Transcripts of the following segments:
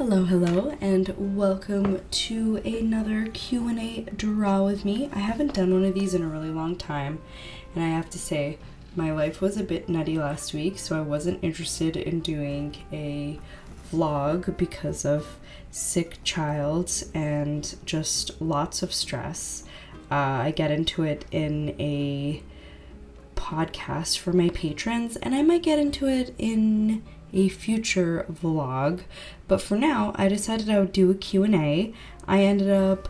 Hello, and welcome to another Q&A draw with me. I haven't done one of these in a really long time, and I have to say, my life was a bit nutty last week, so I wasn't interested in doing a vlog because of sick child and just lots of stress. I get into it in a podcast for my patrons, and I might get into it in a future vlog, but for now I decided I would do a Q&A. I ended up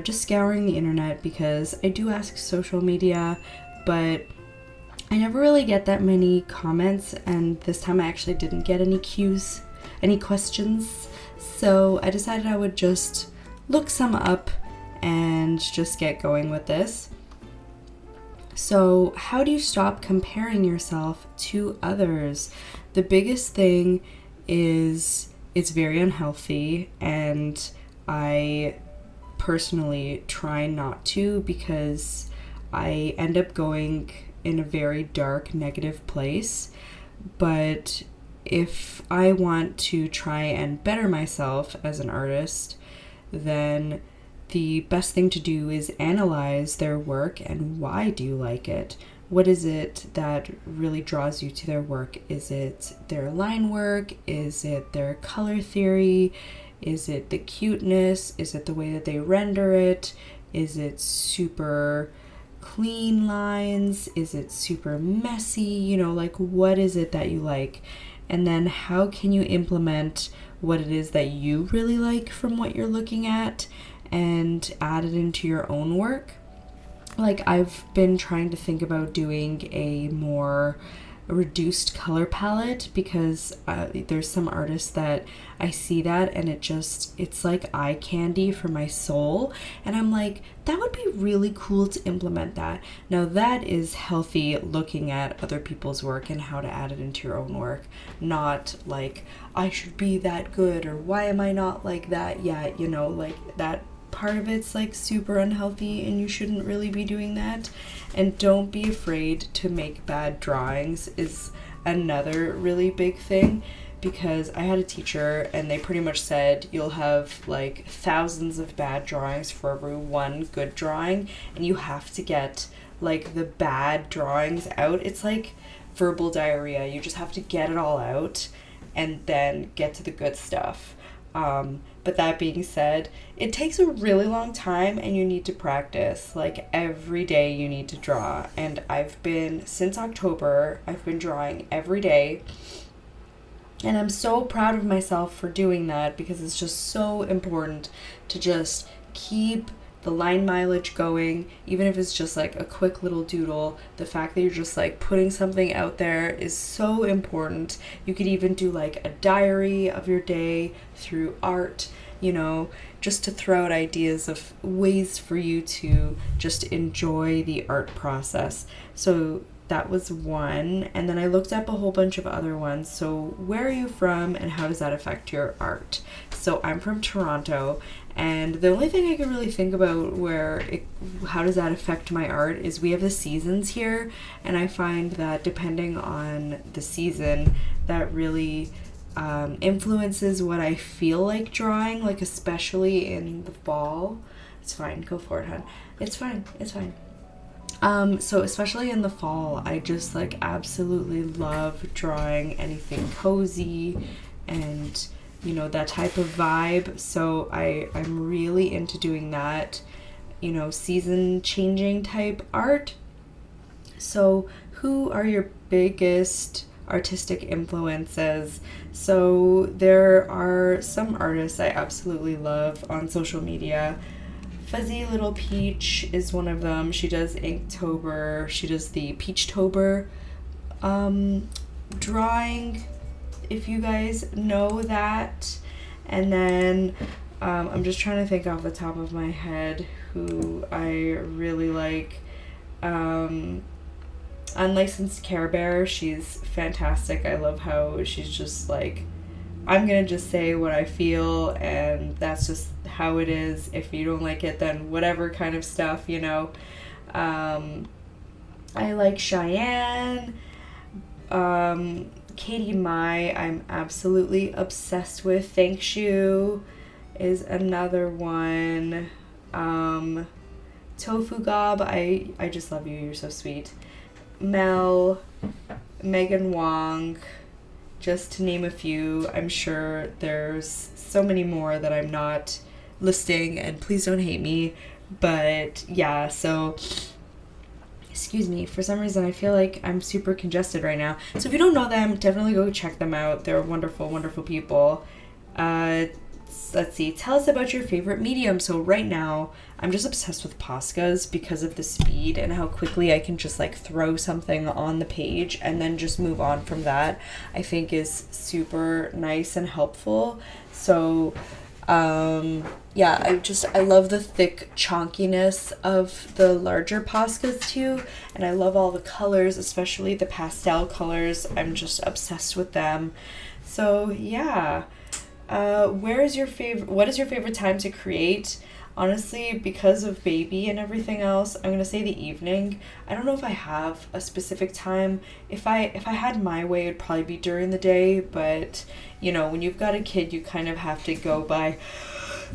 just scouring the internet because I do ask social media, but I never really get that many comments, and this time I actually didn't get any questions, so I decided I would just look some up and just get going with this. So, how do you stop comparing yourself to others? The biggest thing is it's very unhealthy, and I personally try not to because I end up going in a very dark, negative place. But if I want to try and better myself as an artist, then the best thing to do is analyze their work and why do you like it? What is it that really draws you to their work? Is it their line work? Is it their color theory? Is it the cuteness? Is it the way that they render it? Is it super clean lines? Is it super messy? What is it that you like? And then how can you implement what it is that you really like from what you're looking at and add it into your own work? I've been trying to think about doing a more reduced color palette because there's some artists that I see that and it's like eye candy for my soul, and I'm like, that would be really cool to implement that. Now that is healthy, looking at other people's work and how to add it into your own work, not like I should be that good or why am I not like that yet, that part of it's super unhealthy and you shouldn't really be doing that. And don't be afraid to make bad drawings is another really big thing, because I had a teacher and they pretty much said you'll have thousands of bad drawings for every one good drawing, and you have to get the bad drawings out. It's like verbal diarrhea. You just have to get it all out and then get to the good stuff. But that being said, it takes a really long time and you need to practice. Every day you need to draw. And since October, I've been drawing every day. And I'm so proud of myself for doing that because it's just so important to just keep the line mileage going, even if it's just a quick little doodle. The fact that you're just putting something out there is so important. You could even do a diary of your day through art, just to throw out ideas of ways for you to just enjoy the art process. So that was one, and then I looked up a whole bunch of other ones. So where are you from and how does that affect your art? So I'm from Toronto, and the only thing I can really think about how does that affect my art is we have the seasons here, and I find that depending on the season, that really influences what I feel like drawing, especially in the fall. It's fine, go for it, hon. It's fine. So especially in the fall, I just absolutely love drawing anything cozy and that type of vibe. So I'm really into doing that, season changing type art. So who are your biggest artistic influences? So there are some artists I absolutely love on social media. Fuzzy Little Peach is one of them. She does Inktober. She does the Peachtober drawing, if you guys know that. And then I'm just trying to think off the top of my head who I really like. Unlicensed Care Bear, she's fantastic. I love how she's just I'm gonna just say what I feel, and that's just how it is. If you don't like it, then whatever kind of stuff, I like Cheyenne. Katie Mai, I'm absolutely obsessed with. Thank You is another one. Tofu Gob, I just love you. You're so sweet. Mel, Megan Wong, just to name a few. I'm sure there's so many more that I'm not listing, and please don't hate me. But yeah, so excuse me, for some reason I feel like I'm super congested right now. So if you don't know them, definitely go check them out. They're wonderful, wonderful people. Let's see, tell us about your favorite medium. So right now, I'm just obsessed with Poscas because of the speed and how quickly I can just like throw something on the page and then just move on from that. I think is super nice and helpful. So yeah, I love the thick chonkiness of the larger Poscas too, and I love all the colors, especially the pastel colors. I'm just obsessed with them. So yeah. What is your favorite time to create? Honestly, because of baby and everything else, I'm gonna say the evening. I don't know if I have a specific time. If I had my way, it'd probably be during the day, but you know, when you've got a kid, you kind of have to go by,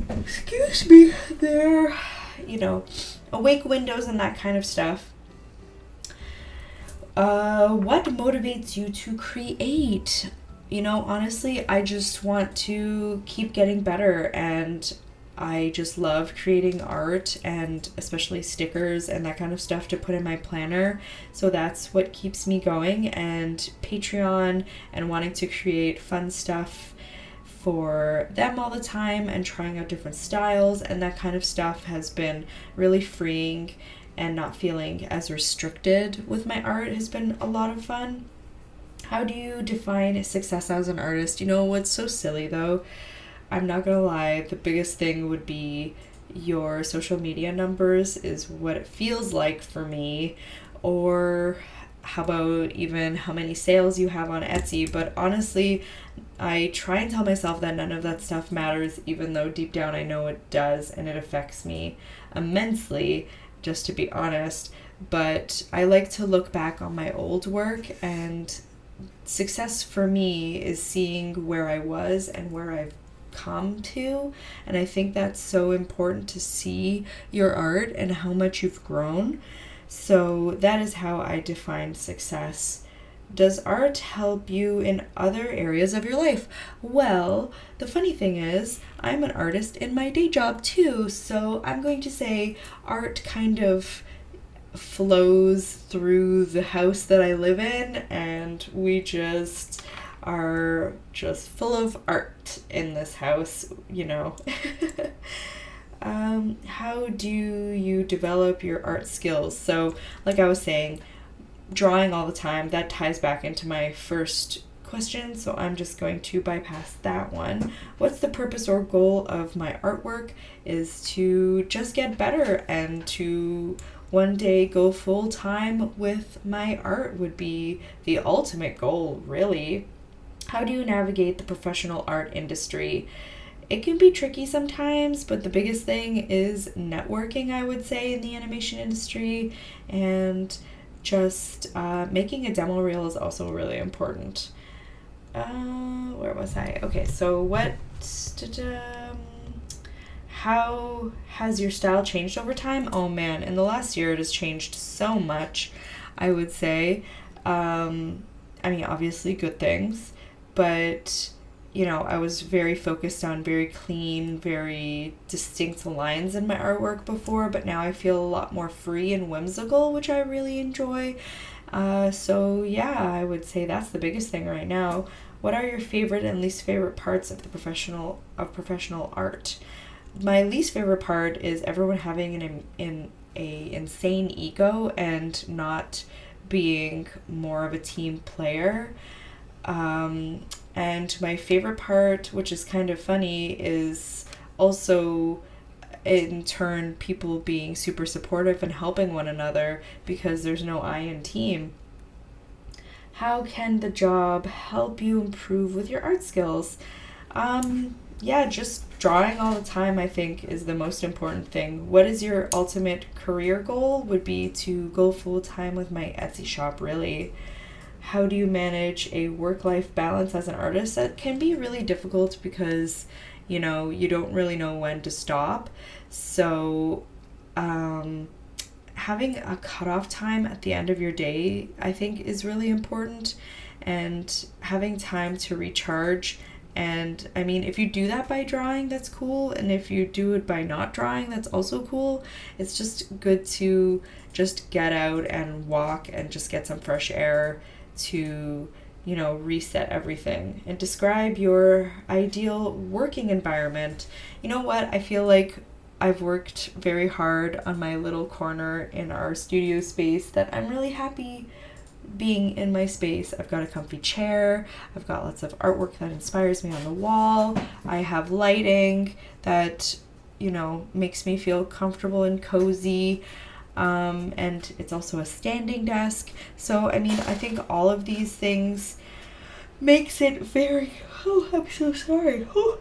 excuse me, their, you know, awake windows and that kind of stuff. What motivates you to create? You know, honestly, I just want to keep getting better, and I just love creating art and especially stickers and that kind of stuff to put in my planner. So that's what keeps me going, and Patreon and wanting to create fun stuff for them all the time and trying out different styles and that kind of stuff has been really freeing, and not feeling as restricted with my art has been a lot of fun. How do you define success as an artist? You know what's so silly though? I'm not gonna lie, the biggest thing would be your social media numbers is what it feels like for me, or how about even how many sales you have on Etsy. But honestly, I try and tell myself that none of that stuff matters, even though deep down I know it does, and it affects me immensely, just to be honest. But I like to look back on my old work, and success for me is seeing where I was and where I've come to, and I think that's so important to see your art and how much you've grown. So that is how I define success. Does art help you in other areas of your life? Well, the funny thing is, I'm an artist in my day job too, so I'm going to say art kind of flows through the house that I live in, and we just are just full of art in this house, you know. How do you develop your art skills? So like I was saying, drawing all the time, that ties back into my first question, so I'm just going to bypass that one. What's the purpose or goal of my artwork? Is to just get better, and to one day go full time with my art would be the ultimate goal, really. How do you navigate the professional art industry? It can be tricky sometimes, but the biggest thing is networking, I would say, in the animation industry, and just making a demo reel is also really important. Where was I? Okay, so how has your style changed over time? Oh man, in the last year it has changed so much, I would say. I mean, obviously good things, but you know, I was very focused on very clean, very distinct lines in my artwork before, but now I feel a lot more free and whimsical, which I really enjoy. So yeah, I would say that's the biggest thing right now. What are your favorite and least favorite parts of professional art? My least favorite part is everyone having an insane ego and not being more of a team player. And my favorite part, which is kind of funny, is also in turn people being super supportive and helping one another because there's no I in team. How can the job help you improve with your art skills? Yeah, just drawing all the time, I think, is the most important thing. What is your ultimate career goal? Would be to go full time with my Etsy shop, really. how do you manage a work-life balance as an artist? That can be really difficult because, you know, you don't really know when to stop. So having a cutoff time at the end of your day, I think, is really important, and having time to recharge. And I mean, if you do that by drawing, that's cool. And if you do it by not drawing, that's also cool. It's just good to just get out and walk and just get some fresh air to, you know, reset everything. And describe your ideal working environment. You know what? I feel like I've worked very hard on my little corner in our studio space that I'm really happy being in my space. I've got a comfy chair. I've got lots of artwork that inspires me on the wall. I have lighting that, you know, makes me feel comfortable and cozy. And it's also a standing desk. So, I mean, I think all of these things makes it very, oh, I'm so sorry. Oh.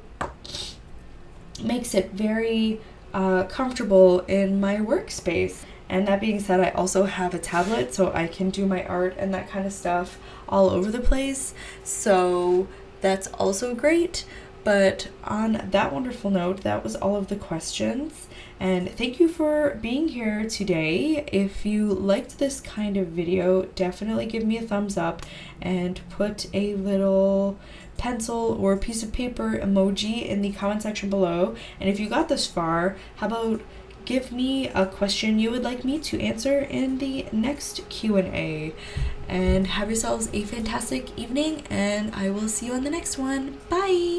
Makes it very comfortable in my workspace. And that being said, I also have a tablet, so I can do my art and that kind of stuff all over the place. So that's also great. But on that wonderful note, that was all of the questions. And thank you for being here today. If you liked this kind of video, definitely give me a thumbs up and put a little pencil or piece of paper emoji in the comment section below. And if you got this far, how about give me a question you would like me to answer in the next Q&A. And have yourselves a fantastic evening, and I will see you on the next one. Bye!